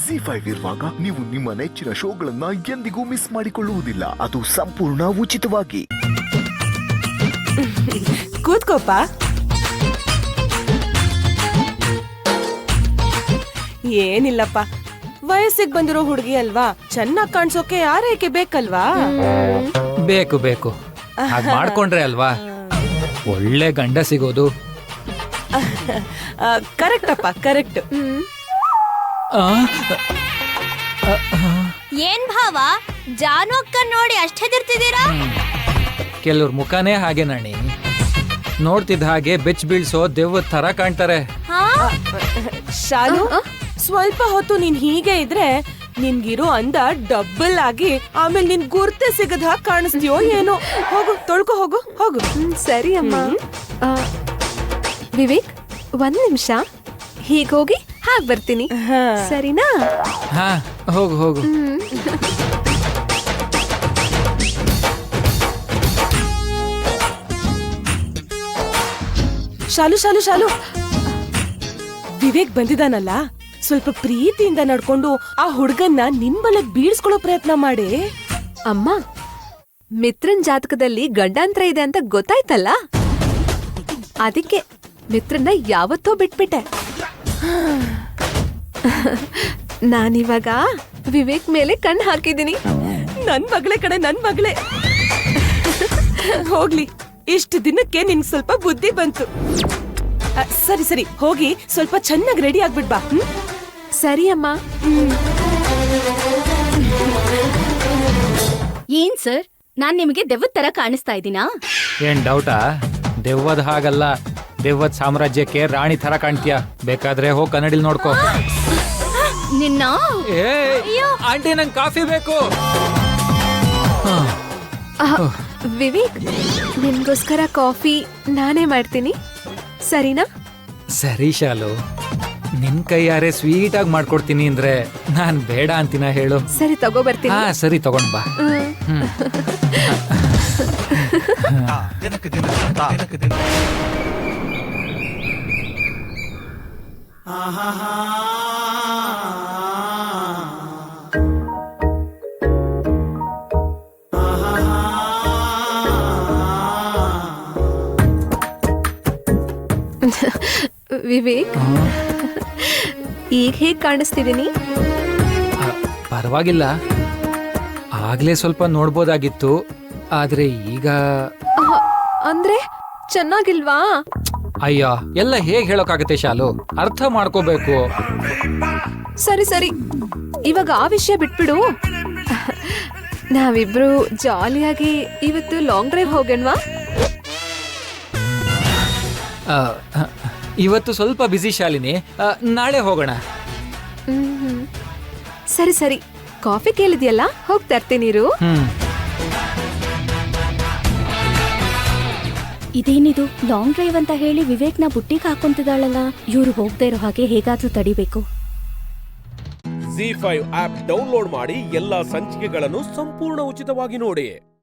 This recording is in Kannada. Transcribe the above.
ZEE5 ಇರುವಾಗ ನೀವು ನಿಮ್ಮ ನೆಚ್ಚಿನ ಶೋಗಳನ್ನ ಎಂದಿಗೂ ಮಿಸ್ ಮಾಡಿಕೊಳ್ಳುವುದಿಲ್ಲ. ಅದು ಸಂಪೂರ್ಣ ಉಚಿತವಾಗಿ. ಕೂತ್ಕೋಪ. ಏನಿಲ್ಲಪ್ಪ, ವಯಸ್ಸಿಗೆ ಬಂದಿರೋ ಹುಡುಗಿ ಅಲ್ವಾ, ಚೆನ್ನಾಗ್ ಕಾಣ್ಸೋಕೆ ಆರೈಕೆ ಬೇಕಲ್ವಾ? ಬೇಕು ಬೇಕು, ಹಾಗೆ ಮಾಡ್ಕೊಂಡ್ರೆ ಅಲ್ವಾ ಒಳ್ಳೆ ಗಂಡ ಸಿಗೋದು. ಕರೆಕ್ಟ್ ಅಪ್ಪ, ಕರೆಕ್ಟ್. ಏನ್ ಭಾವ, ಜಾನು ಅಕ್ಕ ನೋಡಿ ಅಷ್ಟ್ ಹೆದರ್ತಿದ್ದೀರಾ? ಕೆಲವ್ರ ಮುಖನೇ ಹಾಗೆ ನಾಣಿ, ನೋಡ್ತಿದ್ದ ಹಾಗೆ ಬೆಚ್ ಬೀಳ್ಸೋ ದೆವ್ವದ ತರ ಕಾಣ್ತಾರೆ. ಶಾಲು, ಸ್ವಲ್ಪ ಹೊತ್ತು ನೀನ್ ಹೀಗೆ ಇದ್ರೆ ನಿನ್ಗಿರೋ ಅಂದ ಡಬ್ಬಲ್ ಆಗಿ ಆಮೇಲೆ ನಿನ್ ಗುರ್ತೆ ಸಿಗದ ಹಾಗೆ ಕಾಣಿಸ್ತೀಯೋ ಏನೋ. ಹೋಗು, ತೊಳ್ಕೊ ಹೋಗು, ಹೋಗು. ಸರಿ ಅಮ್ಮ. ವಿವೇಕ್, 1 ನಿಮಿಷ, ಹೀಗೋಗಿ ಹಾಗೆ ಬರ್ತೀನಿ, ಸರಿನಾ? ಹಾ, ಹೋಗು ಹೋಗು. ಶಾಲು ಶಾಲು ಶಾಲು, ವಿವೇಕ್ ಬಂದಿದಾನಲ್ಲ, ಸ್ವಲ್ಪ ಪ್ರೀತಿಯಿಂದ ನಡ್ಕೊಂಡು ಆ ಹುಡ್ಗನ್ನ ನಿನ್ ಬಲಕ್ ಬೀಳ್ಸ್ಕೊಳ್ಳೋ ಪ್ರಯತ್ನ ಮಾಡಿ. ಅಮ್ಮ, ಮಿತ್ರನ್ ಜಾತಕದಲ್ಲಿ ಗಂಡಾಂತರ ಇದೆ ಅಂತ ಗೊತ್ತಾಯ್ತಲ್ಲ, ಅದಕ್ಕೆ ಮಿತ್ರನ್ನ ಯಾವತ್ತೋ ಬಿಟ್ಬಿಟ್ಟೆ. ನಾನಿವಾಗ ವಿವೇಕ್ ಮೇಲೆ ಕಣ್ಣು ಹಾಕಿದ್ದೀನಿ. ನನ್ ಮಗಳೇ ಕಡೆ, ನನ್ ಮಗಳೇ. ಹೋಗ್ಲಿ, ಇಷ್ಟು ದಿನಕ್ಕೆ ನಿನ್ ಸ್ವಲ್ಪ ಬುದ್ಧಿ ಬಂತು. ಸರಿ ಸರಿ, ಹೋಗಿ ಸ್ವಲ್ಪ ಚೆನ್ನಾಗಿ ರೆಡಿ ಆಗ್ಬಿಟ್ ಬಾ. ಸರಿ ಅಮ್ಮ. ಏನ್ ಸರ್, ನಾನ್ ನಿಮಗೆ ದೆವ್ವದ ತರ ಕಾಣಿಸ್ತಾ ಇದ್ದೀನಾ? ಏನ್ ಡೌಟಾ? ದೆವ್ವದ ಹಾಗಲ್ಲ, ದೆವ್ವದ ಸಾಮ್ರಾಜ್ಯಕ್ಕೆ ರಾಣಿ ತರ ಕಾಣ್ತೀಯ. ಬೇಕಾದ್ರೆ ಹೋಗ್ ಕನ್ನಡಿಲ್ ನೋಡ್ಕೋ. ನಿನ್ನ ಆಂಟಿ, ನಂಗೆ ಕಾಫಿ ಬೇಕು. ವಿವೇಕ್, ನಿನ್ಗೋಸ್ಕರ ಕಾಫಿ ನಾನೇ ಮಾಡ್ತೀನಿ, ಸರಿನಾ? ಸರಿ ಶಾಲು, ನಿನ್ ಕೈಯಾರೆ ಸ್ವೀಟ್ ಆಗಿ ಮಾಡ್ಕೊಡ್ತೀನಿ ಅಂದ್ರೆ ನಾನ್ ಬೇಡ ಅಂತೀನ ಹೇಳು? ಸರಿ, ತಗೋ ಬರ್ತೀನಿ. ಹಾ ಸರಿ, ತಗೊಂಡ್ ಬಾ. ವಿವೇಕ್, ಈಗ ಹೇಗ್ ಕಾಣಿಸ್ತಿದ್ದೀನಿ? ಪರವಾಗಿಲ್ಲ, ಆಗ್ಲೇ ಸ್ವಲ್ಪ ನೋಡ್ಬೋದಾಗಿತ್ತು, ಆದ್ರೆ ಈಗ ಅಂದ್ರೆ ಚೆನ್ನಾಗಿಲ್ವಾ? ಅಯ್ಯ, ಎಲ್ಲ ಹೇಗ್ ಹೇಳೋಕಾಗತ್ತೆ ಶಾಲು, ಅರ್ಥ ಮಾಡ್ಕೋಬೇಕು. ಸರಿ ಸರಿ, ಇವಾಗ ಆ ವಿಷಯ ಬಿಟ್ಬಿಡು. ನಾವಿಬ್ರು ಜಾಲಿಯಾಗಿ ಇವತ್ತು ಲಾಂಗ್ ಡ್ರೈವ್ ಹೋಗೋಣವಾ? ಇವತ್ತು ಸ್ವಲ್ಪ ಬಿಸಿ ಶಾಲಿನಿ, ನಾಳೆ ಹೋಗೋಣ. ಸರಿ ಸರಿ, ಕಾಫಿ ಕೇಳಿದ್ಯಲ್ಲ, ಹೋಗ್ ತರ್ತೀನಿರು. ಇದೇನಿದು, ಲಾಂಗ್ ಡ್ರೈವ್ ಅಂತ ಹೇಳಿ ವಿವೇಕ್ನ ಬುಟ್ಟಿಗೆ ಹಾಕೊಂತಿದ್ದಾಳಲ್ಲ. ಇವ್ರು ಹೋಗದೆ ಇರೋ ಹಾಗೆ ಹೇಗಾದ್ರೂ ತಡಿಬೇಕು. ZEE5 ಆಪ್ ಡೌನ್ಲೋಡ್ ಮಾಡಿ ಎಲ್ಲಾ ಸಂಚಿಕೆಗಳನ್ನು ಸಂಪೂರ್ಣ ಉಚಿತವಾಗಿ ನೋಡಿ.